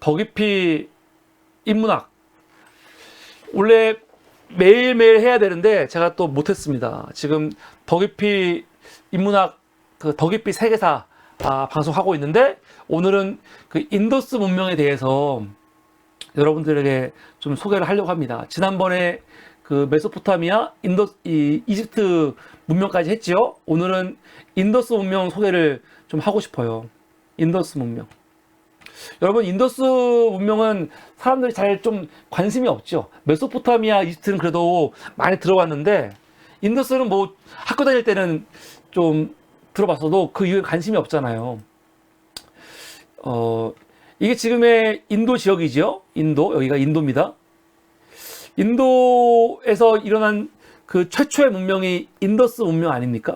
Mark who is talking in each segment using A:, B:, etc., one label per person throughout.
A: 더 깊이 인문학 원래 매일매일 해야 되는데 제가 또 못했습니다. 지금 더 깊이 인문학 그 더 깊이 세계사 방송하고 있는데 오늘은 그 인더스 문명에 대해서 여러분들에게 좀 소개를 하려고 합니다. 지난번에 그 메소포타미아, 이집트 문명까지 했죠. 오늘은 인더스 문명 소개를 좀 하고 싶어요. 인더스 문명. 여러분, 인더스 문명은 사람들이 잘 좀 관심이 없죠. 메소포타미아, 이집트는 그래도 많이 들어봤는데 인더스는 뭐 학교 다닐 때는 좀 들어봤어도 그 이후에 관심이 없잖아요. 이게 지금의 인도 지역이죠. 인도, 여기가 인도입니다. 인도에서 일어난 그 최초의 문명이 인더스 문명 아닙니까?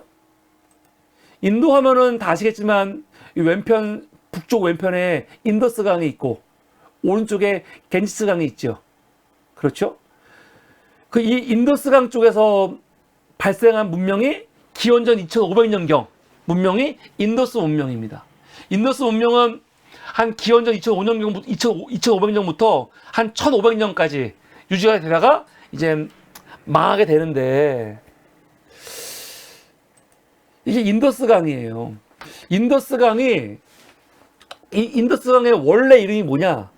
A: 인도 하면은 다 아시겠지만 이 왼편, 북쪽 왼편에 인더스 강이 있고 오른쪽에 겐지스 강이 있죠. 그렇죠? 그 이 인더스 강 쪽에서 발생한 문명이 기원전 2500년경 문명이 인더스 문명입니다. 인더스 문명은 한 기원전 2500년부터 한 1500년까지 유지가 되다가 이제 망하게 되는데 이게 인더스 강이에요. 인더스 강이 인더스 강의 원래 이름이 뭐냐?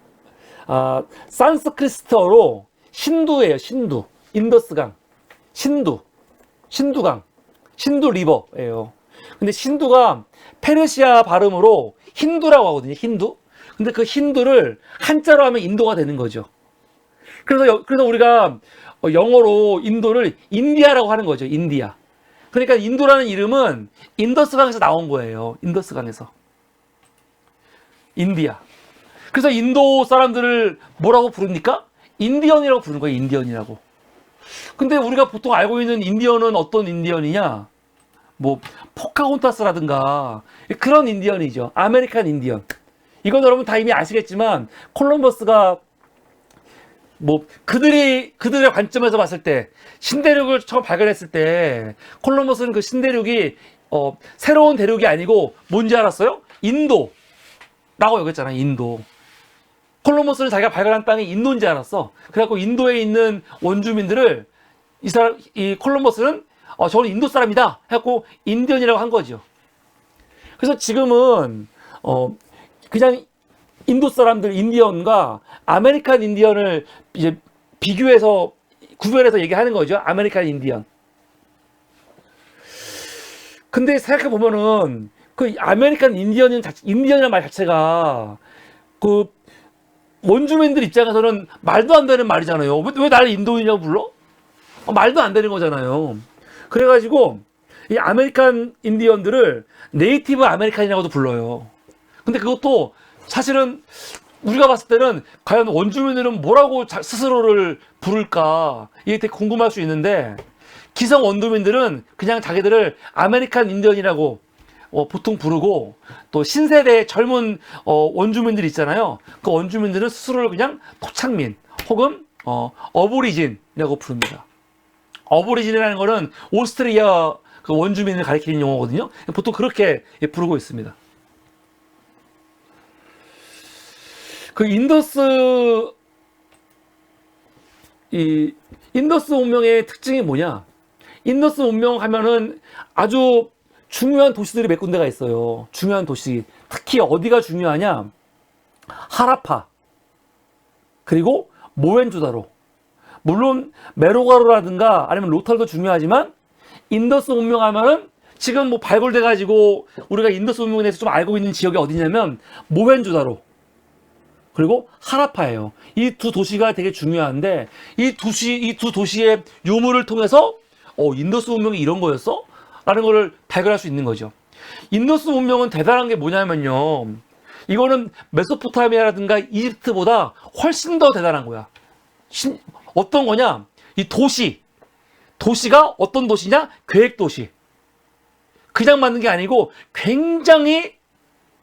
A: 산스크리트어로 신두예요. 신두. 인더스 강. 신두강. 신두 리버예요. 근데 신두가 페르시아 발음으로 힌두라고 하거든요. 힌두. 근데 그 힌두를 한자로 하면 인도가 되는 거죠. 그래서 우리가 영어로 인도를 인디아라고 하는 거죠. 인디아. 그러니까 인도라는 이름은 인더스 강에서 나온 거예요. 인더스 강에서. 인디아. 그래서 인도 사람들을 뭐라고 부릅니까? 인디언이라고 부르는 거예요. 인디언이라고. 근데 우리가 보통 알고 있는 인디언은 어떤 인디언이냐? 뭐 포카혼타스라든가 그런 인디언이죠. 아메리칸 인디언. 이건 여러분 다 이미 아시겠지만 콜럼버스가 뭐 그들의 관점에서 봤을 때 신대륙을 처음 발견했을 때 콜럼버스는 그 신대륙이 새로운 대륙이 아니고 뭔지 알았어요? 인도라고 여겼잖아요. 인도. 콜럼버스는 자기가 발견한 땅이 인도인지 알았어. 그래갖고 인도에 있는 원주민들을 이 콜럼버스는 저는 인도 사람이다 해갖고 인디언이라고 한 거죠. 그래서 지금은 그냥 인도 사람들 인디언과 아메리칸 인디언을 이제 비교해서 구별해서 얘기하는 거죠. 아메리칸 인디언. 근데 생각해 보면은 그 아메리칸 인디언이라는 말 자체가 그 원주민들 입장에서는 말도 안 되는 말이잖아요. 왜 나를 인도인이라고 불러? 말도 안 되는 거잖아요. 그래가지고 이 아메리칸 인디언들을 네이티브 아메리칸이라고도 불러요. 근데 그것도 사실은 우리가 봤을 때는 과연 원주민들은 뭐라고 스스로를 부를까 이게 되게 궁금할 수 있는데 기성 원주민들은 그냥 자기들을 아메리칸 인디언이라고 보통 부르고 또 신세대 젊은 원주민들 있잖아요. 그 원주민들은 스스로를 그냥 토착민 혹은 어보리진이라고 부릅니다. 어보리진이라는 거는 오스트리아 그 원주민을 가리키는 용어거든요. 보통 그렇게 부르고 있습니다. 그 인더스 문명의 특징이 뭐냐? 인더스 문명 하면은 아주 중요한 도시들이 몇 군데가 있어요. 중요한 도시. 특히 어디가 중요하냐? 하라파. 그리고 모헨조다로. 물론 메로가로라든가 아니면 로탈도 중요하지만 인더스 문명 하면은 지금 뭐 발굴돼 가지고 우리가 인더스 문명에 대해서 좀 알고 있는 지역이 어디냐면 모헨조다로 그리고 하라파예요. 이 두 도시가 되게 중요한데 이 두 도시의 유물을 통해서 인더스 문명이 이런 거였어? 라는 거를 발견할 수 있는 거죠. 인더스 문명은 대단한 게 뭐냐면요. 이거는 메소포타미아라든가 이집트보다 훨씬 더 대단한 거야. 어떤 거냐? 이 도시가 어떤 도시냐? 계획도시. 그냥 만든 게 아니고 굉장히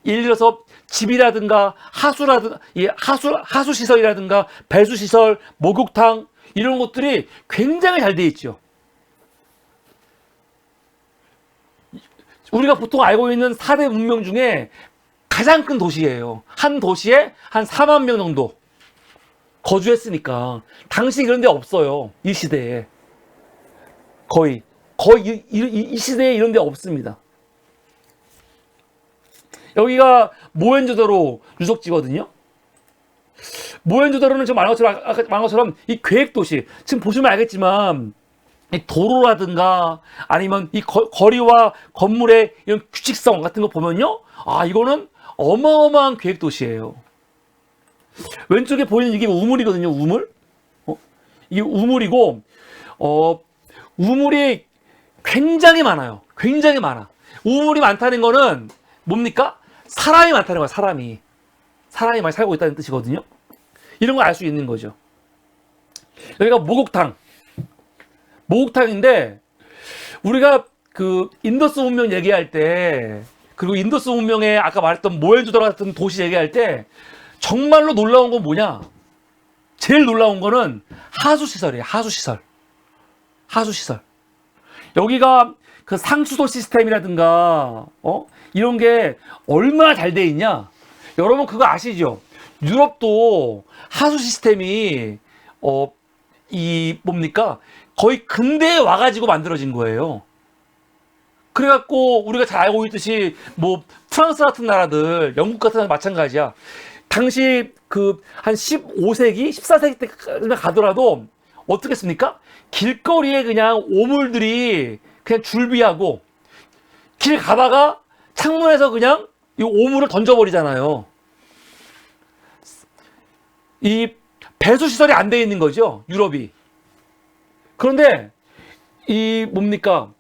A: 예를 들어서 집이라든가 하수 시설이라든가 배수 시설, 목욕탕 이런 것들이 굉장히 잘 돼 있죠. 우리가 보통 알고 있는 4대 문명 중에 가장 큰 도시예요. 한 도시에 한 4만 명 정도 거주했으니까. 당시 그런 데 없어요. 이 시대에. 거의 이 시대에 이런 데 없습니다. 여기가 모헨조다로 유적지거든요. 모헨조다로는 지금 아까 말한 것처럼 이 계획도시, 지금 보시면 알겠지만 이 도로라든가 아니면 이 거리와 건물의 이런 규칙성 같은 거 보면요, 아, 이거는 어마어마한 계획도시예요. 왼쪽에 보이는 이게 우물이거든요. 우물. 이게 우물이고, 우물이 굉장히 많아요. 굉장히 많아. 우물이 많다는 거는 뭡니까? 사람이 많다는 거야. 사람이 많이 살고 있다는 뜻이거든요. 이런 걸 알 수 있는 거죠. 여기가 목욕탕인데, 우리가 그 인더스 문명 얘기할 때, 그리고 인더스 문명에 아까 말했던 모헨조다로 같은 도시 얘기할 때 정말로 놀라운 건 뭐냐? 제일 놀라운 거는 하수시설이에요. 하수시설. 여기가 그 상수도 시스템이라든가 이런 게 얼마나 잘 돼 있냐? 여러분 그거 아시죠? 유럽도 하수 시스템이 이 뭡니까? 거의 근대에 와가지고 만들어진 거예요. 그래갖고 우리가 잘 알고 있듯이 뭐 프랑스 같은 나라들, 영국 같은 나라 마찬가지야. 당시 그 한 15세기, 14세기 때 가더라도 어떻게 했습니까? 길거리에 그냥 오물들이 그냥 줄비하고 길 가다가 창문에서 그냥 이 오물을 던져버리잖아요. 이 배수 시설이 안 돼 있는 거죠, 유럽이. 그런데 이 뭡니까?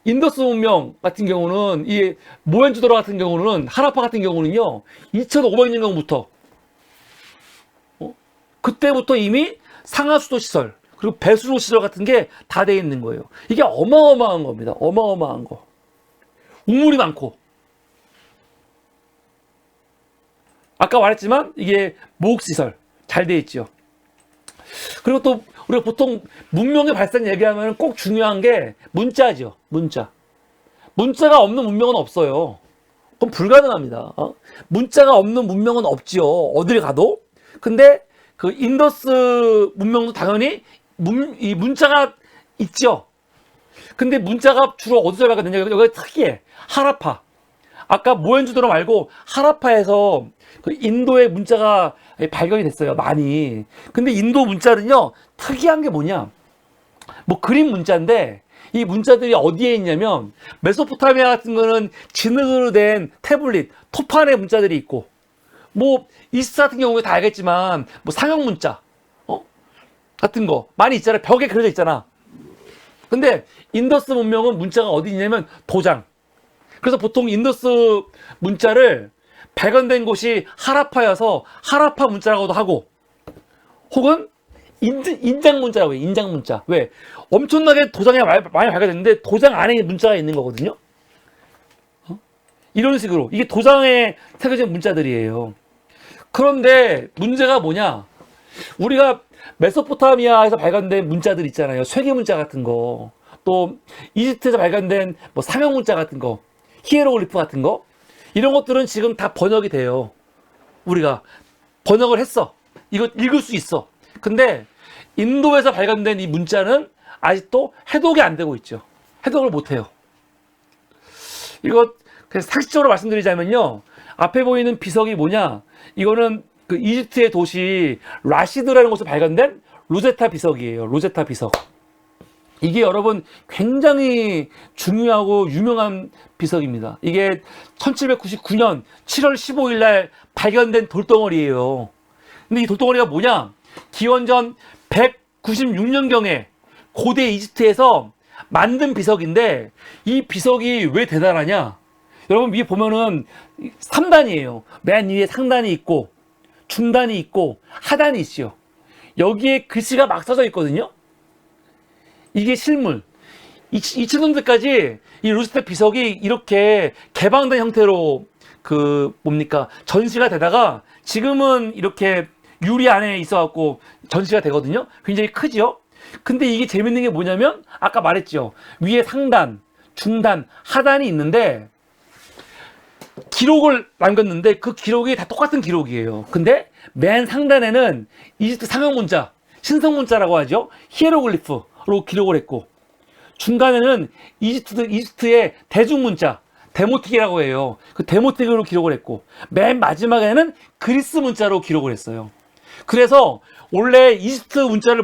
A: 인더스 문명 같은 경우는, 이 모헨조다로 같은 경우는, 하라파 같은 경우는요, 2500년경부터 그때부터 이미 상하수도 시설, 그리고 배수로 시설 같은 게 다 돼 있는 거예요. 이게 어마어마한 겁니다. 어마어마한 거. 우물이 많고. 아까 말했지만 이게 목욕시설 잘 돼 있죠. 그리고 또 우리가 보통 문명의 발상 얘기하면 꼭 중요한 게 문자죠. 문자가 없는 문명은 없어요. 그럼 불가능합니다. 문자가 없는 문명은 없지요. 어딜 가도. 근데 그 인더스 문명도 당연히 이 문자가 있죠. 근데 문자가 주로 어디서 발견되냐? 여기가 특이해. 하라파. 아까 모헨조다로 말고 하라파에서 그 인도의 문자가 발견이 됐어요. 많이. 근데 인도 문자는요, 특이한 게 뭐냐? 뭐 그림 문자인데 이 문자들이 어디에 있냐면 메소포타미아 같은 거는 진흙으로 된 태블릿, 토판의 문자들이 있고, 뭐 이집트 같은 경우에 다 알겠지만 뭐 상형 문자 같은 거 많이 있잖아요. 벽에 그려져 있잖아. 근데 인더스 문명은 문자가 어디 있냐면 도장. 그래서 보통 인더스 문자를 발견된 곳이 하라파여서 하라파 문자라고도 하고, 혹은 인장 문자라고 해요. 인장 문자. 왜? 엄청나게 도장이 많이 발견됐는데 도장 안에 문자가 있는 거거든요. 이런 식으로 이게 도장에 새겨진 문자들이에요. 그런데 문제가 뭐냐? 우리가 메소포타미아에서 발견된 문자들 있잖아요. 쇠기 문자 같은 거, 또 이집트에서 발견된 뭐 상형 문자 같은 거, 히에로글리프 같은 거, 이런 것들은 지금 다 번역이 돼요. 우리가 번역을 했어. 이거 읽을 수 있어. 근데 인도에서 발견된 이 문자는 아직도 해독이 안 되고 있죠. 해독을 못 해요. 이거 그냥 상식적으로 말씀드리자면요, 앞에 보이는 비석이 뭐냐? 이거는 그 이집트의 도시 라시드라는 곳에 발견된 로제타 비석이에요. 로제타 비석. 이게 여러분 굉장히 중요하고 유명한 비석입니다. 이게 1799년 7월 15일 날 발견된 돌덩어리예요. 근데 이 돌덩어리가 뭐냐? 기원전 196년경에 고대 이집트에서 만든 비석인데, 이 비석이 왜 대단하냐? 여러분 위에 보면은 3단이에요. 맨 위에 상단이 있고 중단이 있고 하단이 있죠. 여기에 글씨가 막 써져 있거든요. 이게 실물. 2000년대까지 이 로제타 비석이 이렇게 개방된 형태로 그 뭡니까 전시가 되다가 지금은 이렇게 유리 안에 있어갖고 전시가 되거든요. 굉장히 크지요. 근데 이게 재밌는 게 뭐냐면 아까 말했죠. 위에 상단, 중단, 하단이 있는데 기록을 남겼는데 그 기록이 다 똑같은 기록이에요. 근데 맨 상단에는 이집트 상형 문자, 신성 문자라고 하죠. 히에로글리프로 기록을 했고, 중간에는 이집트의 대중 문자, 데모틱이라고 해요. 그 데모틱으로 기록을 했고, 맨 마지막에는 그리스 문자로 기록을 했어요. 그래서 원래 이집트 문자를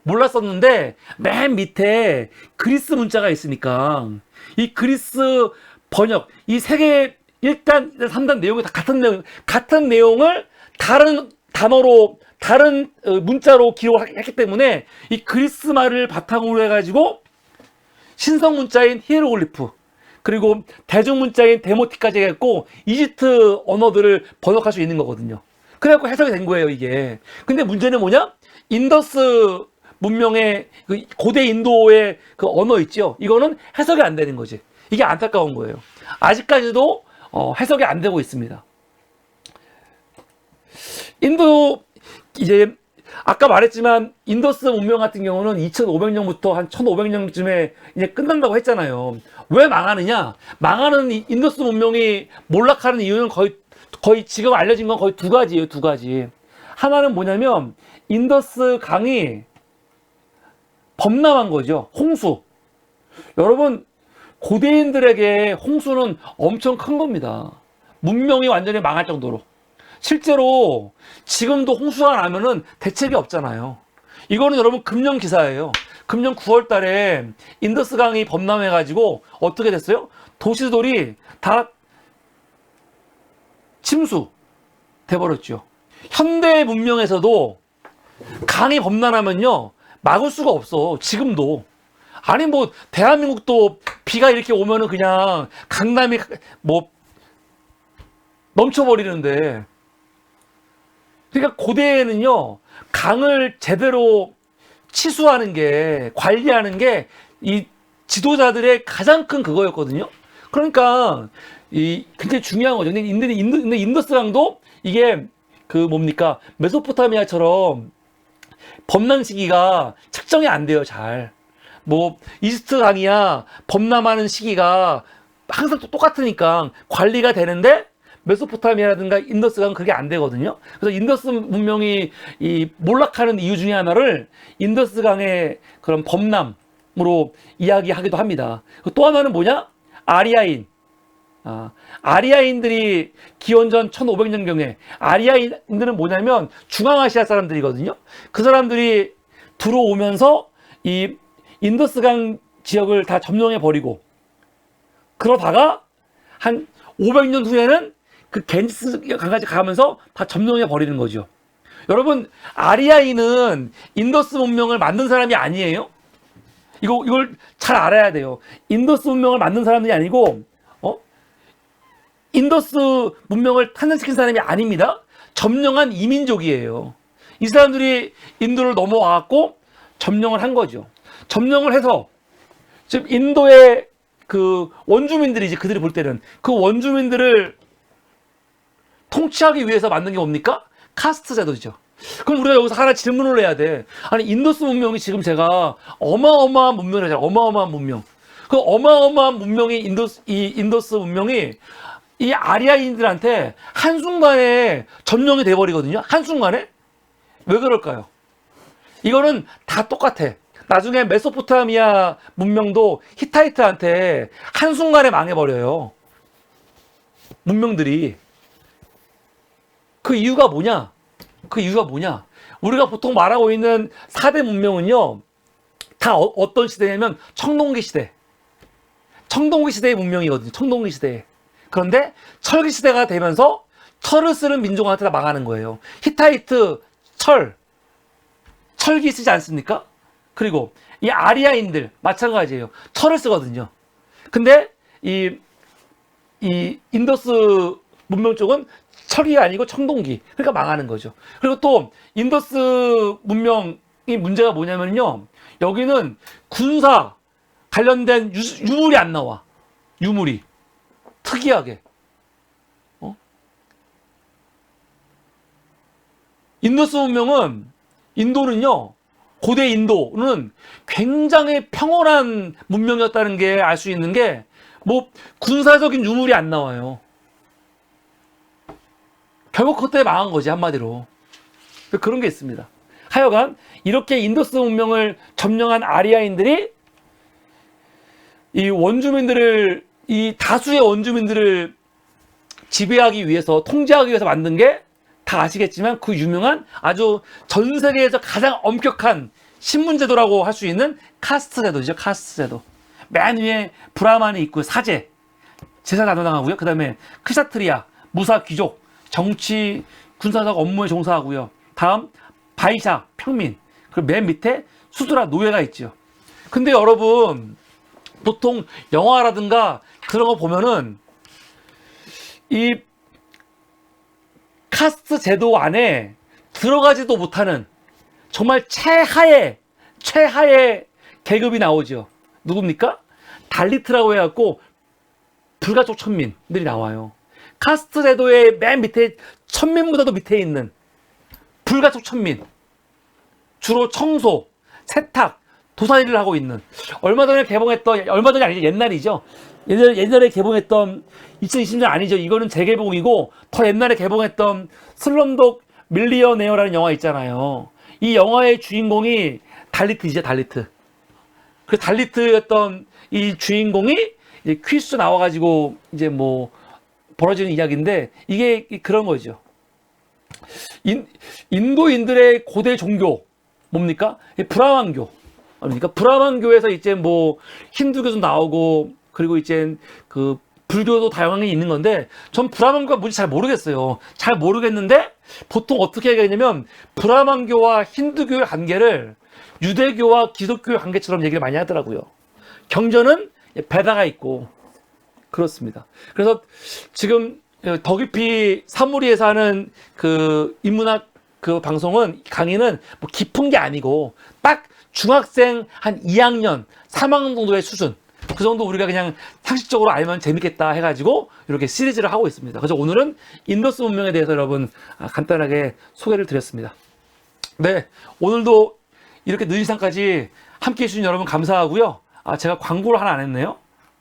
A: 몰랐었는데 맨 밑에 그리스 문자가 있으니까 이 그리스 번역, 이 세 개 1단, 3단 내용이 다 같은 내용을 다른 단어로, 다른 문자로 기록을 했기 때문에 이 그리스 말을 바탕으로 해가지고 신성 문자인 히에로글리프, 그리고 대중 문자인 데모틱까지 했고 이집트 언어들을 번역할 수 있는 거거든요. 그래갖고 해석이 된 거예요, 이게. 근데 문제는 뭐냐? 인더스 문명의 그 고대 인도의 그 언어 있죠? 이거는 해석이 안 되는 거지. 이게 안타까운 거예요. 아직까지도 해석이 안 되고 있습니다. 인도, 이제 아까 말했지만 인더스 문명 같은 경우는 2500년부터 한 1500년쯤에 이제 끝난다고 했잖아요. 왜 망하느냐? 망하는 인더스 문명이 몰락하는 이유는 거의 지금 알려진 건 거의 두 가지예요, 두 가지. 하나는 뭐냐면 인더스 강이 범람한 거죠. 홍수. 여러분, 고대인들에게 홍수는 엄청 큰 겁니다. 문명이 완전히 망할 정도로. 실제로 지금도 홍수가 나면은 대책이 없잖아요. 이거는 여러분 금년 기사예요. 금년 9월 달에 인더스 강이 범람해가지고 어떻게 됐어요? 도시들이 다 침수 돼버렸죠. 현대 문명에서도 강이 범람하면요 막을 수가 없어. 지금도. 아니 뭐 대한민국도 비가 이렇게 오면은 그냥 강남이 뭐 넘쳐버리는데, 그러니까 고대에는요 강을 제대로 치수하는 게, 관리하는 게 이 지도자들의 가장 큰 그거였거든요. 그러니까 이 굉장히 중요한 거죠. 근데 인더스 강도 이게 그 뭡니까, 메소포타미아처럼 범람 시기가 측정이 안 돼요, 잘. 뭐 이집트 강이야 범람하는 시기가 항상 똑같으니까 관리가 되는데, 메소포타미아라든가 인더스 강은 그게 안 되거든요. 그래서 인더스 문명이 이 몰락하는 이유 중에 하나를 인더스 강의 그런 범람으로 이야기하기도 합니다. 또 하나는 뭐냐? 아리아인. 아리아인들이 기원전 1500년경에, 아리아인들은 뭐냐면 중앙아시아 사람들이거든요. 그 사람들이 들어오면서 이 인더스강 지역을 다 점령해 버리고, 그러다가 한 500년 후에는 그 겐지스 강까지 가면서 다 점령해 버리는 거죠. 여러분, 아리아인은 인더스 문명을 만든 사람이 아니에요. 이걸 잘 알아야 돼요. 인더스 문명을 만든 사람이 아니고, 인더스 문명을 탄생시킨 사람이 아닙니다. 점령한 이민족이에요. 이 사람들이 인도를 넘어와갖고 점령을 한 거죠. 점령을 해서 지금 인도의 그 원주민들이지, 그들이 볼 때는 그 원주민들을 통치하기 위해서 만든 게 뭡니까? 카스트 제도죠. 그럼 우리가 여기서 하나 질문을 해야 돼. 아니 인더스 문명이 지금 제가 어마어마한 문명이잖아요. 어마어마한 문명. 그 어마어마한 문명이 인더스 문명이 이 아리아인들한테 한순간에 점령이 돼버리거든요. 한순간에. 왜 그럴까요? 이거는 다 똑같아. 나중에 메소포타미아 문명도 히타이트한테 한순간에 망해버려요. 문명들이. 그 이유가 뭐냐? 우리가 보통 말하고 있는 4대 문명은요, 다 어떤 시대냐면 청동기 시대. 청동기 시대의 문명이거든요. 청동기 시대. 그런데 철기 시대가 되면서 철을 쓰는 민족한테 다 망하는 거예요. 히타이트, 철기 쓰지 않습니까? 그리고 이 아리아인들 마찬가지예요. 철을 쓰거든요. 근데 이 인더스 문명 쪽은 철이 아니고 청동기. 그러니까 망하는 거죠. 그리고 또 인더스 문명이 문제가 뭐냐면요, 여기는 군사 관련된 유물이 안 나와. 유물이 특이하게. 인더스 문명은, 인도는요, 고대 인도는 굉장히 평온한 문명이었다는 게 알 수 있는 게, 뭐 군사적인 유물이 안 나와요. 결국 그것 때문에 망한 거지, 한마디로. 그런 게 있습니다. 하여간 이렇게 인더스 문명을 점령한 아리아인들이 이 다수의 원주민들을 지배하기 위해서, 통제하기 위해서 만든 게 다 아시겠지만 그 유명한 아주 전 세계에서 가장 엄격한 신분제도라고 할 수 있는 카스트 제도죠. 카스트 제도. 맨 위에 브라만이 있고 사제, 제사 나눠당하고요. 그 다음에 크샤트리아, 무사 귀족, 정치, 군사적 업무에 종사하고요. 다음 바이샤, 평민. 그리고 맨 밑에 수드라, 노예가 있죠. 근데 여러분, 보통 영화라든가 그런 거 보면은 이 카스트 제도 안에 들어가지도 못하는 정말 최하의 계급이 나오죠. 누굽니까? 달리트라고 해갖고 불가촉 천민들이 나와요. 카스트 제도의 맨 밑에, 천민보다도 밑에 있는 불가촉 천민. 주로 청소, 세탁, 도사 일을 하고 있는, 얼마 전이 아니죠. 옛날이죠. 옛날에 개봉했던 2020년 아니죠. 이거는 재개봉이고 더 옛날에 개봉했던 슬럼독 밀리어네어라는 영화 있잖아요. 이 영화의 주인공이 달리트이죠. 달리트. 그 달리트였던 이 주인공이 이제 퀴즈 나와가지고 이제 뭐 벌어지는 이야기인데, 이게 그런 거죠. 인도인들의 고대 종교 뭡니까? 브라만교. 그러니까 브라만교에서 이제 뭐 힌두교도 나오고, 그리고 이제 그 불교도 다양하게 있는 건데, 전 브라만교가 뭔지 잘 모르겠어요. 잘 모르겠는데 보통 어떻게 얘기하냐면 브라만교와 힌두교의 관계를 유대교와 기독교의 관계처럼 얘기를 많이 하더라고요. 경전은 베다가 있고 그렇습니다. 그래서 지금 더 깊이 사무리에서 하는 그 인문학 그 방송은, 강의는 뭐 깊은 게 아니고 딱 중학생 한 2학년, 3학년 정도의 수준, 그 정도 우리가 그냥 상식적으로 알면 재밌겠다 해가지고 이렇게 시리즈를 하고 있습니다. 그래서 오늘은 인더스 문명에 대해서 여러분 간단하게 소개를 드렸습니다. 네, 오늘도 이렇게 늦은 시간까지 함께 해주신 여러분 감사하고요. 제가 광고를 하나 안 했네요.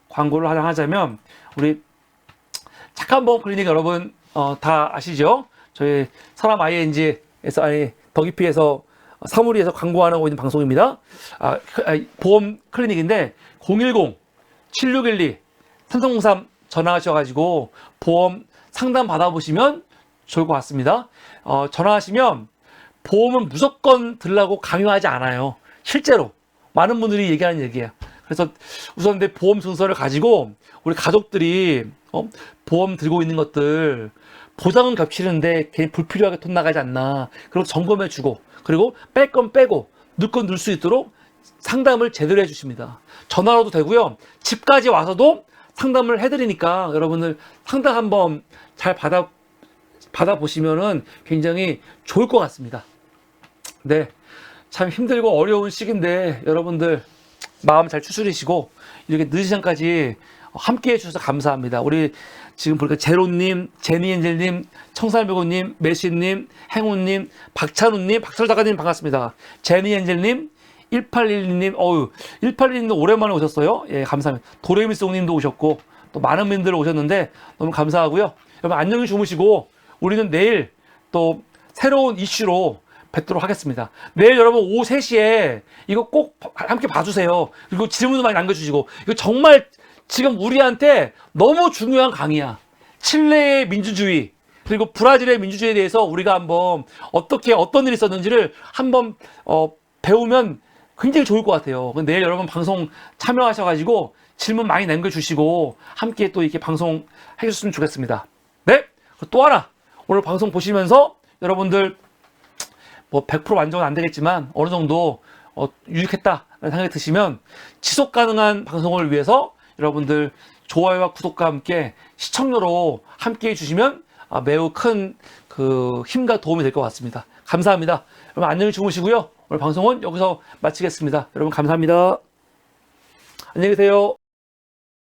A: 광고를 하나 하자면, 우리 착한 보험 클리닉 여러분 다 아시죠? 저희 사람 ING에서, 더 깊이에서 사무리에서 광고하고 있는 방송입니다. 보험 클리닉인데 010-7612-3303 전화하셔가지고 보험 상담 받아보시면 좋을 것 같습니다. 전화하시면 보험은 무조건 들라고 강요하지 않아요. 실제로 많은 분들이 얘기하는 얘기예요. 그래서 우선 내 보험 순서를 가지고 우리 가족들이 보험 들고 있는 것들 보장은 겹치는데 괜히 불필요하게 돈 나가지 않나, 그리고 점검해 주고, 그리고 뺄 건 빼고 넣을 건 넣을 수 있도록 상담을 제대로 해주십니다. 전화로도 되고요, 집까지 와서도 상담을 해드리니까 여러분들 상담 한번 잘 받아보시면은 굉장히 좋을 것 같습니다. 네, 참 힘들고 어려운 시기인데 여러분들 마음 잘 추스리시고 이렇게 늦은 시간까지 함께 해주셔서 감사합니다. 우리 지금 보니까 제로님, 제니엔젤님, 청살배고님, 메시님, 행운님, 박찬우님, 박설작가님 반갑습니다. 제니엔젤님, 1812님, 1812님도 오랜만에 오셨어요. 예, 감사합니다. 도레미송님도 오셨고, 또 많은 분들 오셨는데 너무 감사하고요. 여러분 안녕히 주무시고, 우리는 내일 또 새로운 이슈로 뵙도록 하겠습니다. 내일 여러분 오후 3시에 이거 꼭 함께 봐주세요. 그리고 질문도 많이 남겨주시고, 이거 정말 지금 우리한테 너무 중요한 강의야. 칠레의 민주주의, 그리고 브라질의 민주주의에 대해서 우리가 한번 어떤 일이 있었는지를 한번 배우면 굉장히 좋을 것 같아요. 내일 여러분 방송 참여하셔가지고 질문 많이 남겨주시고 함께 또 이렇게 방송 해주셨으면 좋겠습니다. 네, 또 하나, 오늘 방송 보시면서 여러분들 뭐 100% 만족은 안 되겠지만 어느 정도 유익했다라는 생각이 드시면, 지속 가능한 방송을 위해서 여러분들 좋아요와 구독과 함께 시청료로 함께 해주시면 매우 큰 그 힘과 도움이 될 것 같습니다. 감사합니다. 여러분 안녕히 주무시고요. 오늘 방송은 여기서 마치겠습니다. 여러분 감사합니다. 안녕히 계세요.